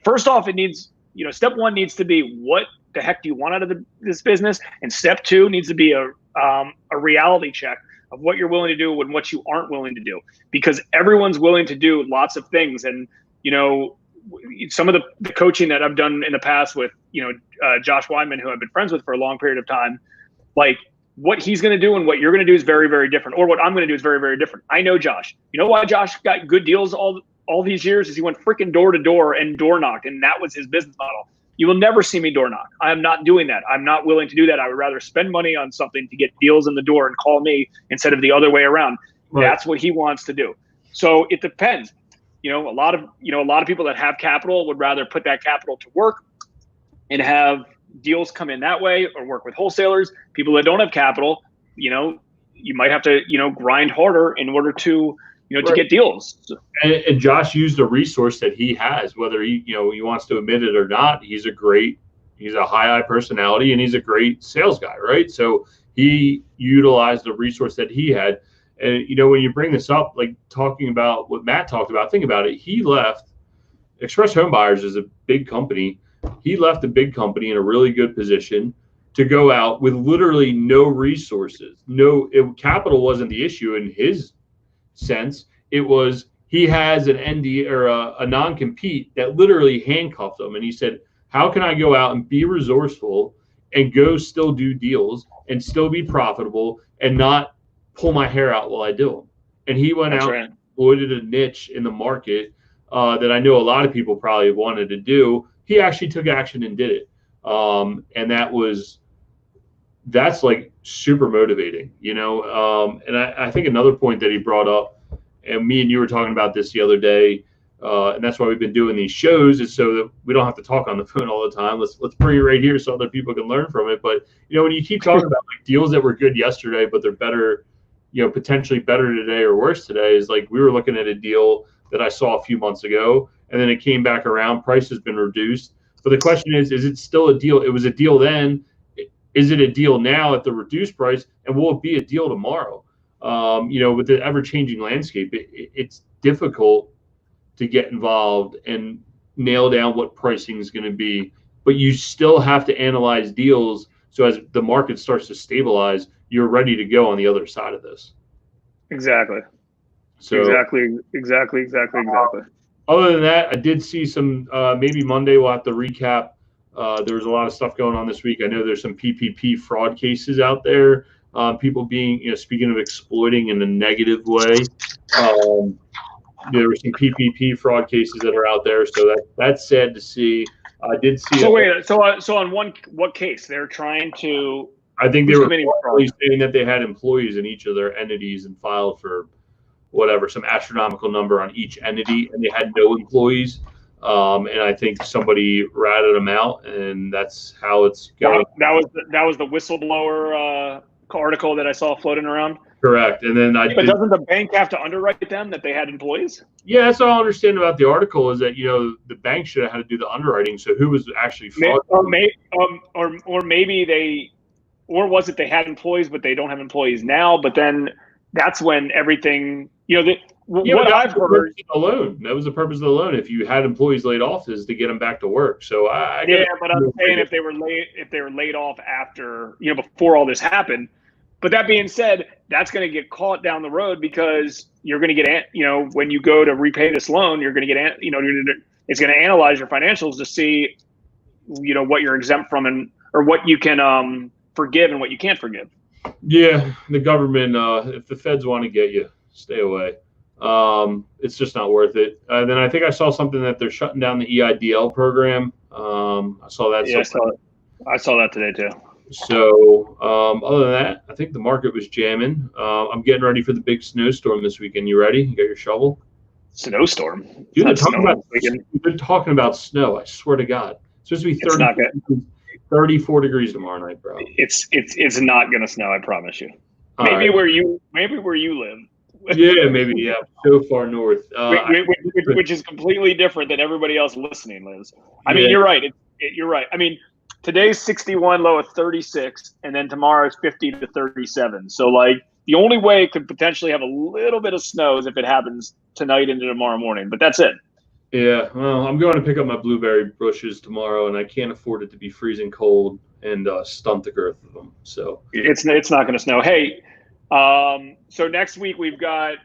First off, it needs, step one needs to be what the heck do you want out of this business? And step two needs to be a reality check of what you're willing to do and what you aren't willing to do, because everyone's willing to do lots of things. And, some of the coaching that I've done in the past with, Josh Weinman, who I've been friends with for a long period of time, like what he's going to do and what you're going to do is very, very different, or what I'm going to do is very, very different. I know Josh. You know why Josh got good deals all these years is he went freaking door to door and door knocked, and that was his business model. You will never see me door knock. I am not doing that. I'm not willing to do that. I would rather spend money on something to get deals in the door and call me instead of the other way around. Right. That's what he wants to do. So it depends. A lot of people that have capital would rather put that capital to work and have deals come in that way, or work with wholesalers. People that don't have capital, you might have to, grind harder in order to, to get deals. And Josh used a resource that he has, whether he wants to admit it or not. He's a high personality, and he's a great sales guy, right? So he utilized a resource that he had. And, when you bring this up, like talking about what Matt talked about, think about it. He left Express Home Buyers is a big company. He left a big company in a really good position to go out with literally no resources. Capital wasn't the issue in his sense. It was he has an ND or a non-compete that literally handcuffed him. And he said, how can I go out and be resourceful and go still do deals and still be profitable and not pull my hair out while I do them? And he went out and exploited a niche in the market that I know a lot of people probably wanted to do. He actually took action and did it. And that's like super motivating, and I think another point that he brought up, and me and you were talking about this the other day, and that's why we've been doing these shows, is so that we don't have to talk on the phone all the time. Let's bring it right here so other people can learn from it. But, when you keep talking about like deals that were good yesterday, but they're better, potentially better today or worse today, is like we were looking at a deal that I saw a few months ago, and then it came back around. Price has been reduced. But the question is it still a deal? It was a deal then. Is it a deal now at the reduced price? And will it be a deal tomorrow? With the ever-changing landscape, it's difficult to get involved and nail down what pricing is going to be. But you still have to analyze deals So as the market starts to stabilize, you're ready to go on the other side of this. Exactly. So Exactly. Other than that, I did see some, maybe Monday we'll have to recap. There's a lot of stuff going on this week. I know there's some PPP fraud cases out there. People being, speaking of exploiting in a negative way, there were some PPP fraud cases that are out there. So that's sad to see. I did see. So on what case they're trying to? I think they were saying that they had employees in each of their entities and filed for whatever, some astronomical number on each entity, and they had no employees. And I think somebody ratted them out, and that's how it's going. That was the whistleblower article that I saw floating around. Correct. And then but doesn't the bank have to underwrite them that they had employees? Yeah, that's all I understand about the article is that the bank should have had to do the underwriting. So who was actually fraud? Or maybe they, or was it they had employees but they don't have employees now? But then that's when everything, what I've heard. That was the purpose of the loan. If you had employees laid off, is to get them back to work. So but I'm saying if they were laid off after, before all this happened. But that being said, that's going to get caught down the road because you're going to get, when you go to repay this loan, you're going to get, it's going to analyze your financials to see, what you're exempt from or what you can forgive and what you can't forgive. Yeah, the government, if the feds want to get you, stay away. It's just not worth it. Then I think I saw something that they're shutting down the EIDL program. I saw that. Yeah, I saw that today too. So other than that, I think the market was jamming. I'm getting ready for the big snowstorm this weekend. You ready? You got your shovel? Snowstorm? Dude, they're talking about snow. I swear to God. It's supposed to be 34 degrees tomorrow night, bro. It's not gonna snow. I promise you. Maybe where you live. Yeah, maybe. Yeah, so far north, which is completely different than everybody else listening lives. I mean, you're right. You're right. I mean, today's 61, low of 36, and then tomorrow is 50 to 37. So, the only way it could potentially have a little bit of snow is if it happens tonight into tomorrow morning. But that's it. Yeah, well, I'm going to pick up my blueberry bushes tomorrow, and I can't afford it to be freezing cold and stunt the growth of them. So it's not going to snow. Hey, so next week we've got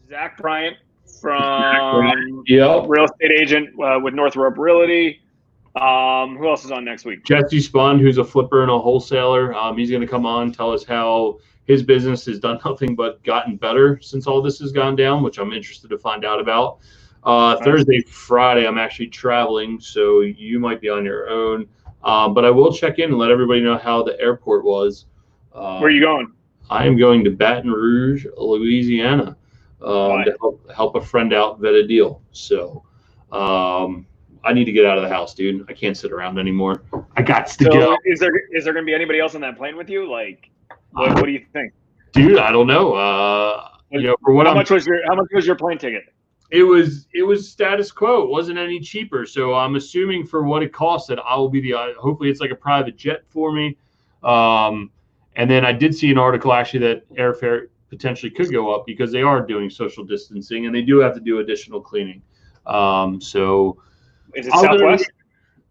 Zach Bryant from real estate agent with North Rope Realty. Who else is on next week? Jesse Spund, who's a flipper and a wholesaler. He's going to come on, tell us how his business has done nothing but gotten better since all this has gone down, which I'm interested to find out about. Thursday, Friday, I'm actually traveling, so you might be on your own. But I will check in and let everybody know how the airport was. Where are you going? I am going to Baton Rouge, Louisiana, to help a friend out vet a deal. So I need to get out of the house, dude. I can't sit around anymore. I got to go. Is there going to be anybody else on that plane with you? What do you think? Dude, I don't know. How much was your plane ticket? It was status quo. It wasn't any cheaper. So I'm assuming for what it costs that I will be hopefully it's like a private jet for me. And then I did see an article actually that airfare potentially could go up because they are doing social distancing and they do have to do additional cleaning. So is it Southwest?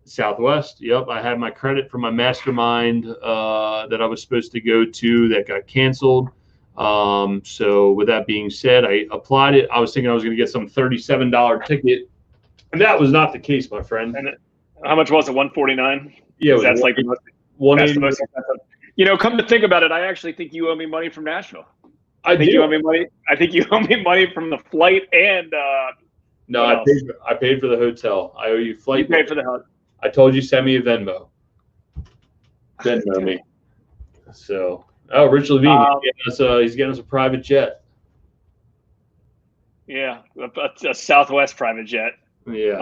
Southwest. Yep. I had my credit for my mastermind that I was supposed to go to that got canceled. So with that being said, I applied it. I was thinking I was going to get some $37 ticket, and that was not the case, my friend. And how much was it? $149? Yeah, that's like the most expensive. Come to think about it, I actually think you owe me money from Nashville. I think you owe me money. I think you owe me money from the flight and. No, I paid for the hotel. I owe you flight. You paid for the hotel. I told you send me a Venmo. Venmo me. So. Oh, Rich Levine, he's getting us a private jet. Yeah, a Southwest private jet. Yeah,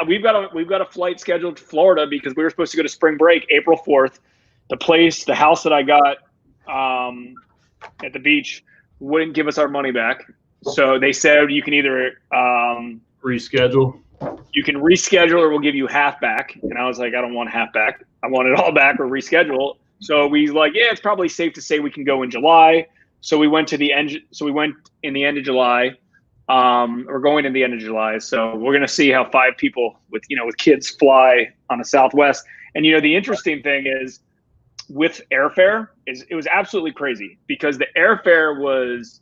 we've got a flight scheduled to Florida because we were supposed to go to spring break April 4th. The house that I got at the beach wouldn't give us our money back, so they said you can either reschedule. You can reschedule, or we'll give you half back. And I was like, I don't want half back. I want it all back or reschedule. So we it's probably safe to say we can go in July. So we went in the end of July. We're going in the end of July. So we're going to see how 5 people with kids fly on the Southwest. And, the interesting thing is with airfare it was absolutely crazy, because the airfare was,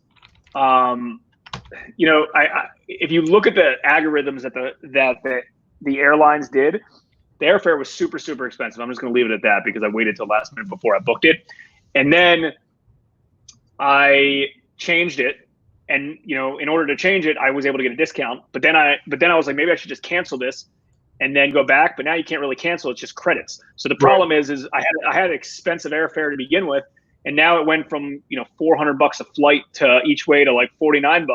if you look at the algorithms that the airlines did, the airfare was super, super expensive. I'm just going to leave it at that because I waited till last minute before I booked it. And then I changed it. And, in order to change it, I was able to get a discount. But then I was like, maybe I should just cancel this and then go back. But now you can't really cancel. It's just credits. So the problem is I had expensive airfare to begin with. And now it went from, $400 a flight to each way to like $49.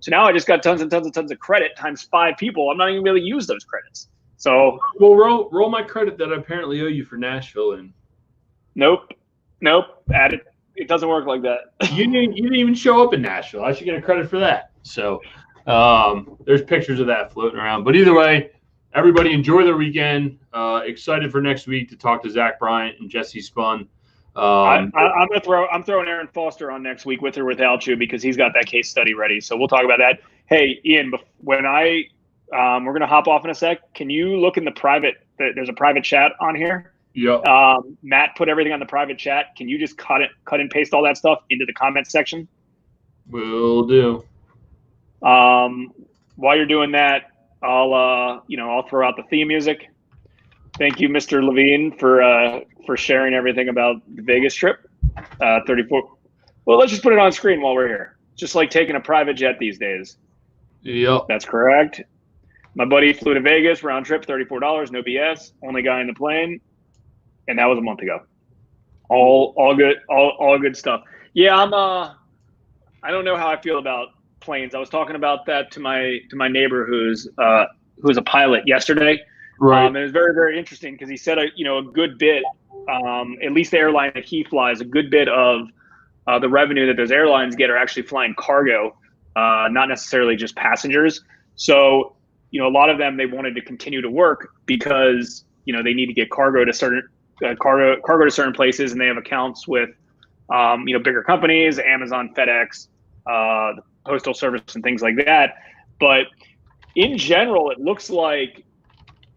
So now I just got tons and tons and tons of credit times 5 people. I'm not even really use those credits. So roll my credit that I apparently owe you for Nashville in. Nope. Add it. It doesn't work like that. You didn't even show up in Nashville. I should get a credit for that. So there's pictures of that floating around. But either way, everybody enjoy their weekend. Excited for next week to talk to Zach Bryant and Jesse Spun. I'm throwing Aaron Foster on next week, with or without you, because he's got that case study ready. So we'll talk about that. Hey, Ian, when we're gonna hop off in a sec. Can you look in the private? There's a private chat on here. Yeah. Matt put everything on the private chat. Can you just cut and paste all that stuff into the comment section? Will do. While you're doing that, I'll throw out the theme music. Thank you, Mr. Levine, for sharing everything about the Vegas trip. 34. Well, let's just put it on screen while we're here. Just like taking a private jet these days. Yep. That's correct. My buddy flew to Vegas, round trip, $34, no BS. Only guy in the plane, and that was a month ago. All good stuff. Yeah, I don't know how I feel about planes. I was talking about that to my neighbor who's a pilot yesterday. Right. And it was very, very interesting because he said a good bit, at least the airline that he flies, a good bit of the revenue that those airlines get are actually flying cargo, not necessarily just passengers. So, a lot of them, they wanted to continue to work because, they need to get cargo to certain places, and they have accounts with, bigger companies, Amazon, FedEx, the Postal Service, and things like that. But in general, it looks like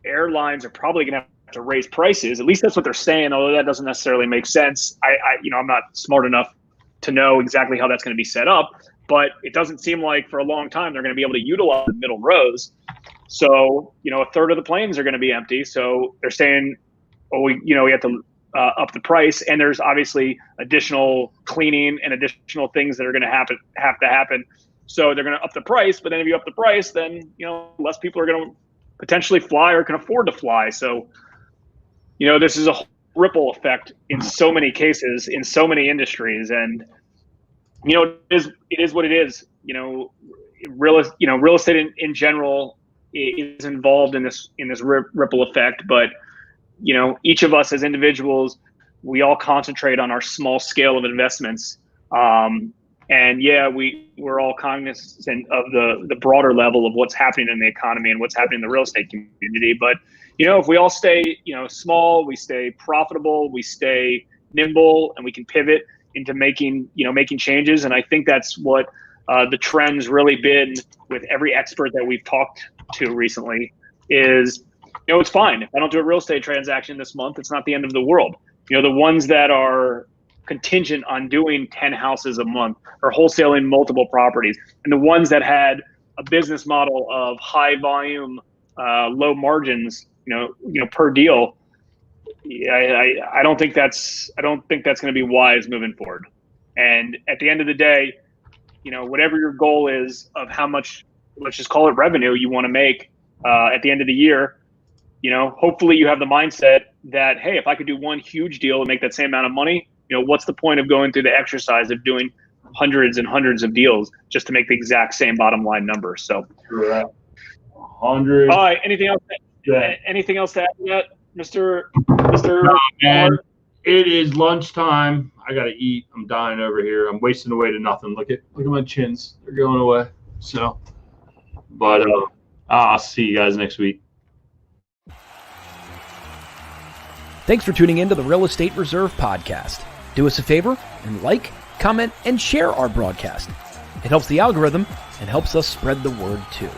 airlines are probably going to have to raise prices. At least that's what they're saying, although that doesn't necessarily make sense. I'm not smart enough to know exactly how that's going to be set up, but it doesn't seem like for a long time they're going to be able to utilize the middle rows. So, a third of the planes are going to be empty. So they're saying, we have to up the price, and there's obviously additional cleaning and additional things that are going to have to happen. So they're going to up the price, but then if you up the price, then, less people are going to potentially fly or can afford to fly. So, this is a ripple effect in so many cases, in so many industries. And, it is what it is. Real estate in general is involved in this ripple effect. But, each of us as individuals, we all concentrate on our small scale of investments. And we're all cognizant of the broader level of what's happening in the economy and what's happening in the real estate community. But, if we all stay, small, we stay profitable, we stay nimble, and we can pivot into making changes. And I think that's what the trend's really been with every expert that we've talked to recently is, it's fine. If I don't do a real estate transaction this month, it's not the end of the world. The ones that are contingent on doing 10 houses a month or wholesaling multiple properties, and the ones that had a business model of high volume, low margins, per deal. I don't think that's going to be wise moving forward. And at the end of the day, whatever your goal is of how much, let's just call it revenue, you want to make at the end of the year, hopefully you have the mindset that, hey, if I could do one huge deal and make that same amount of money, what's the point of going through the exercise of doing hundreds and hundreds of deals just to make the exact same bottom line number? So, 100. All right. Anything else? Anything else to add to that, Mr. Man, it is lunchtime. I gotta eat. I'm dying over here. I'm wasting away to nothing. Look at my chins. They're going away. So, but I'll see you guys next week. Thanks for tuning in to the Real Estate Reserve podcast. Do us a favor and like, comment, and share our broadcast. It helps the algorithm and helps us spread the word too.